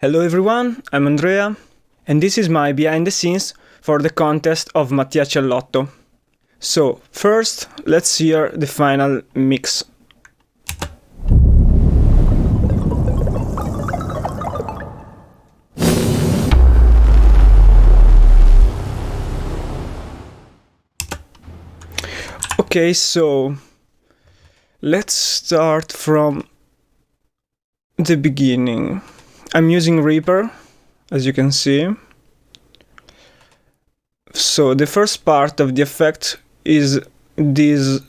Hello everyone, I'm Andrea, and this is my behind the scenes for the contest of Mattia Cellotto. So, first, let's hear the final mix. Okay, so let's start from the beginning. I'm using Reaper, as you can see. So the first part of the effect is these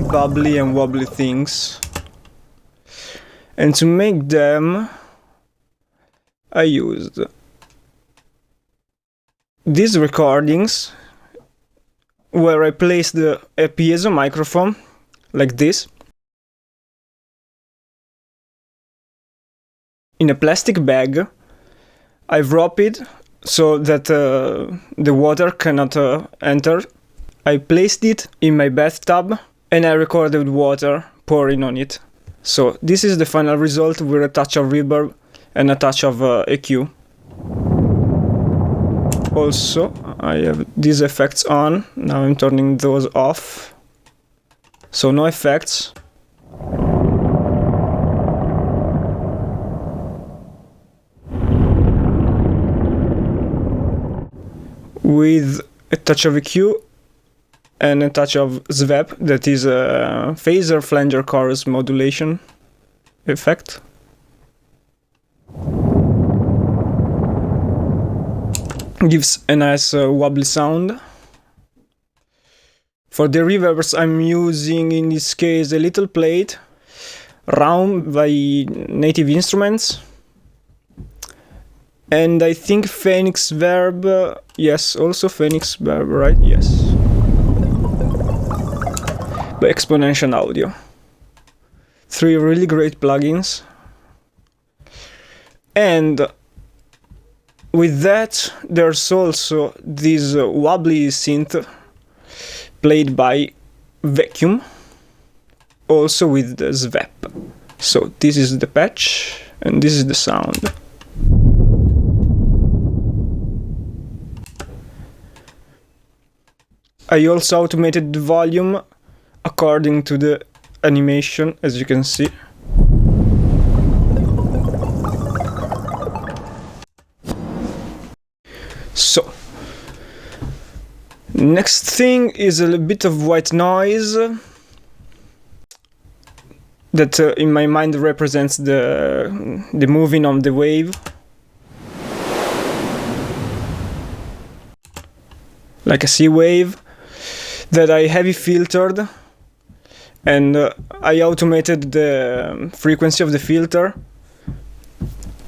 bubbly and wobbly things. And to make them, I used these recordings where I placed a piezo microphone like this in a plastic bag. I wrap it so that the water cannot enter. I placed it in my bathtub and I recorded water pouring on it. So this is the final result with a touch of reverb and a touch of EQ. Also, I have these effects on. Now I'm turning those off. So no effects. With a touch of EQ and a touch of SVEP, that is a phaser flanger chorus modulation effect. Gives a nice wobbly sound. For the reverbs I'm using in this case a little plate round by Native Instruments. And I think Phoenix Verb, yes, also Phoenix Verb, right? Yes. By Exponential Audio. 3 really great plugins. And with that, there's also this wobbly synth played by Vacuum, also with the SVEP. So this is the patch, and this is the sound. I also automated the volume according to the animation, as you can see. So, next thing is a little bit of white noise that in my mind represents the moving of the wave. Like a sea wave that I heavy filtered, and I automated the frequency of the filter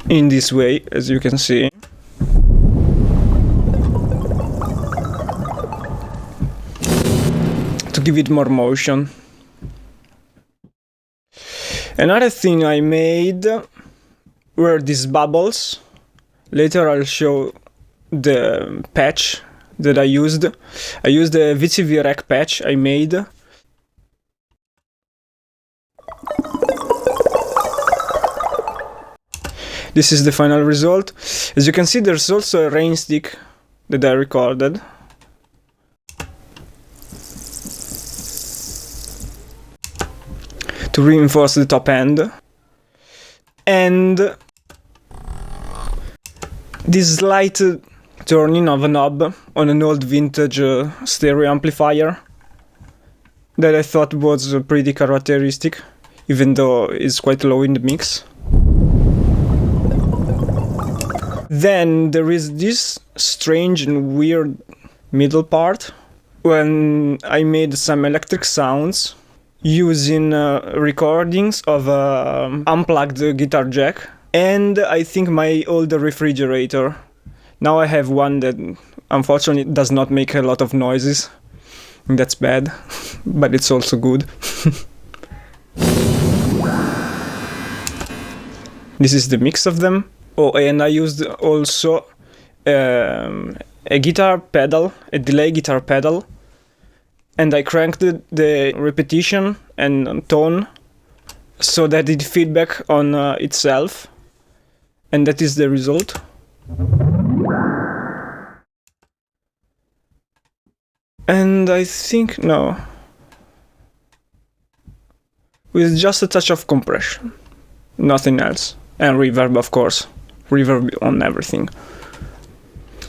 in this way, as you can see. To give it more motion. Another thing I made were these bubbles. Later I'll show the patch that I used. I used a VCV rack patch I made. This is the final result. As you can see, there's also a rain stick that I recorded. To reinforce the top end. And this slight turning of a knob on an old vintage stereo amplifier that I thought was pretty characteristic, even though it's quite low in the mix. Then there is this strange and weird middle part when I made some electric sounds using recordings of unplugged guitar jack and I think my old refrigerator. Now I have one that unfortunately does not make a lot of noises. That's bad, but it's also good. This is the mix of them. Oh, and I used also a guitar pedal, a delay guitar pedal, and I cranked the repetition and tone so that it feedback on itself, and that is the result. And I think, no, with just a touch of compression, nothing else, and reverb, of course, reverb on everything.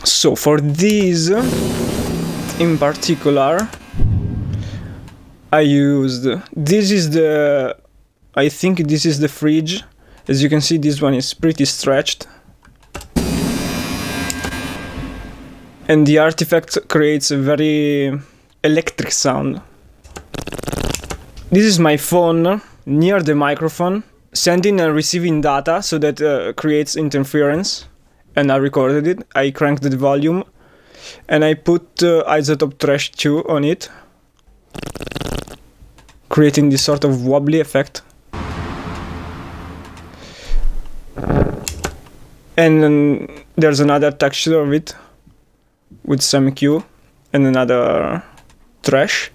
So for these in particular, I used, this is the, I think this is the fridge. As you can see, this one is pretty stretched, and the artifact creates a very electric sound. This is my phone near the microphone, sending and receiving data, so that creates interference, and I recorded it. I cranked the volume, and I put Isotope Trash 2 on it, creating this sort of wobbly effect. And then there's another texture of it with some EQ and another trash.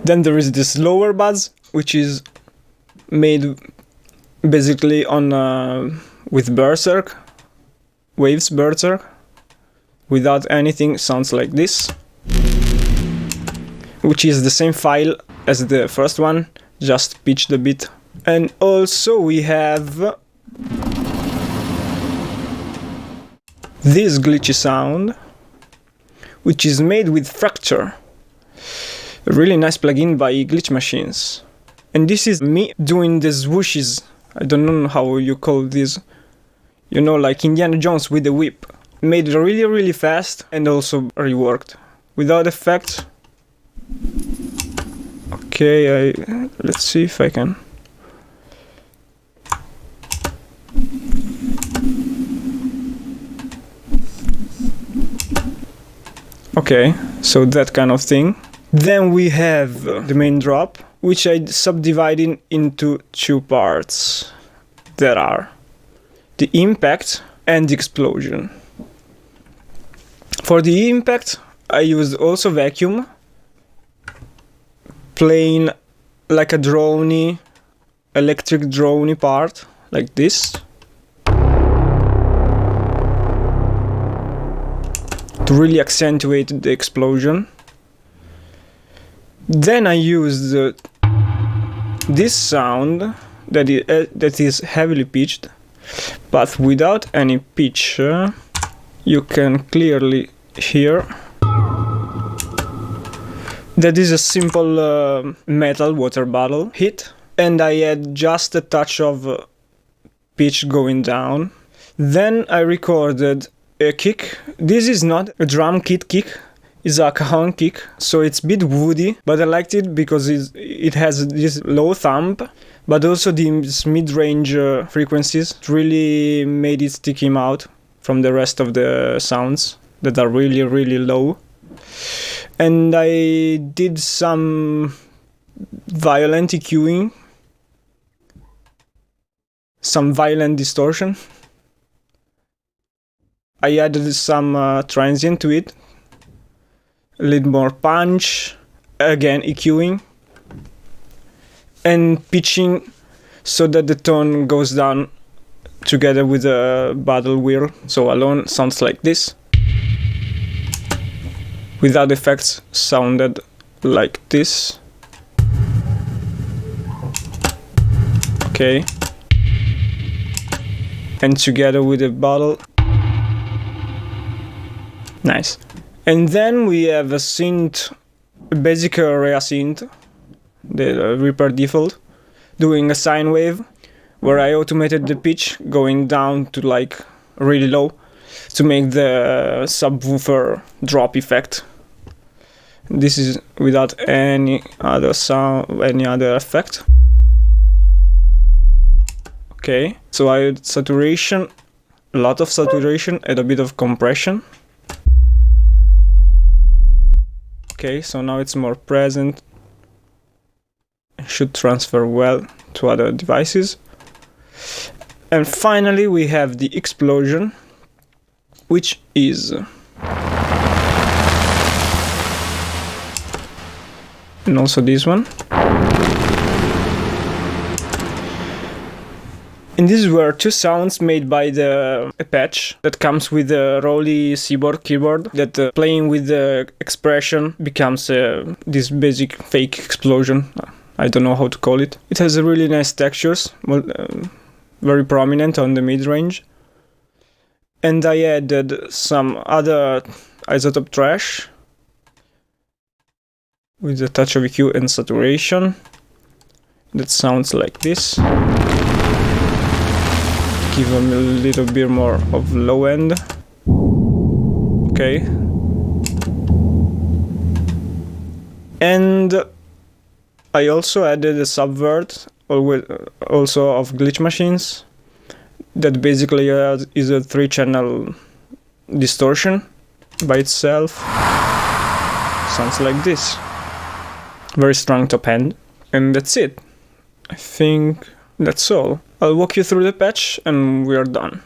Then there is this lower buzz, which is made basically on with Berserk, Waves Berserk, without anything. Sounds like this, which is the same file as the first one, just pitched a bit. And also we have this glitchy sound, which is made with Fracture, a really nice plugin by Glitch Machines. And this is me doing the swooshes. I don't know how you call this. You know, like Indiana Jones with the whip. Made really, really fast and also reworked. Without effects. Okay, let's see if I can. Okay, so that kind of thing. Then we have the main drop, which I subdivided into two parts. There are the impact and the explosion. For the impact, I used also vacuum, playing like a droney, electric droney part, like this, to really accentuate the explosion. Then I used this sound that is heavily pitched, but without any pitch. You can clearly hear that is a simple metal water bottle hit, and I had just a touch of pitch going down. Then I recorded a kick. This is not a drum kit kick, it's a cajon kick, so it's a bit woody, but I liked it because it has this low thump, but also these mid-range frequencies. It really made it stick him out from the rest of the sounds that are really, really low. And I did some violent EQing, some violent distortion. I added some transient to it, a little more punch, again EQing, and pitching so that the tone goes down together with a bottle wheel. So alone sounds like this. Without effects, sounded like this. Okay. And together with the bottle. Nice. And then we have a synth, a basic area synth, the Reaper default, doing a sine wave, where I automated the pitch going down to like really low to make the subwoofer drop effect. This is without any other sound, any other effect. Okay, so I had saturation, a lot of saturation and a bit of compression. Okay, so now it's more present. It should transfer well to other devices. And finally we have the explosion, which is and also this one. And these were two sounds made by a patch that comes with a Rolly keyboard that playing with the expression becomes this basic fake explosion. I don't know how to call it. It has a really nice textures, very prominent on the mid-range. And I added some other isotope trash with a touch of EQ and saturation. That sounds like this. Give them a little bit more of low end. Okay. And I also added a subvert, also of glitch machines, that basically is a 3-channel distortion by itself. Sounds like this. Very strong top end. And that's it. I think that's all. I'll walk you through the patch and we are done.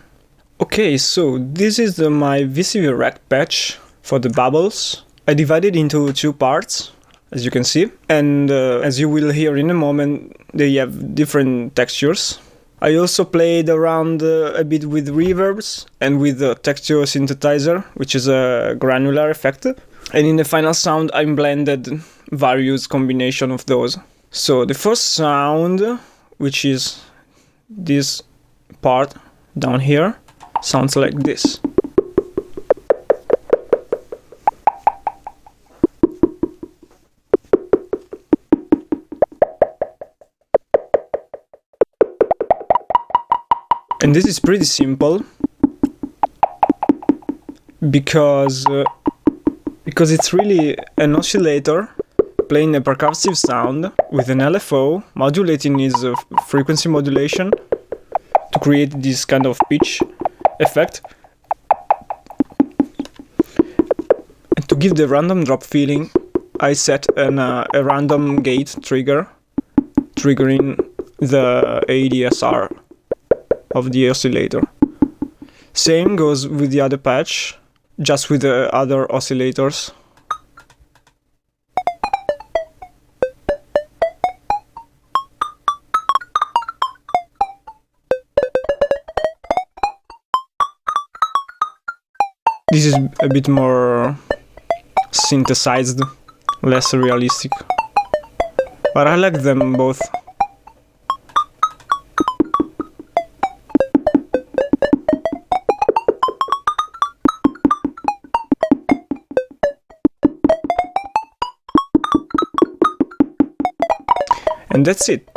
Okay, so this is my VCV Rect patch for the bubbles. I divided into 2 parts, as you can see, and as you will hear in a moment, they have different textures. I also played around a bit with reverbs and with the texture synthesizer, which is a granular effect. And in the final sound, I blended various combination of those. So the first sound, which is this part down here, sounds like this. And this is pretty simple because it's really an oscillator playing a percussive sound with an LFO modulating its frequency modulation to create this kind of pitch effect. And to give the random drop feeling, I set a random gate trigger, triggering the ADSR of the oscillator. Same goes with the other patch, just with the other oscillators. This is a bit more synthesized, less realistic, but I like them both. And that's it.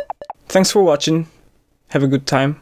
Thanks for watching. Have a good time.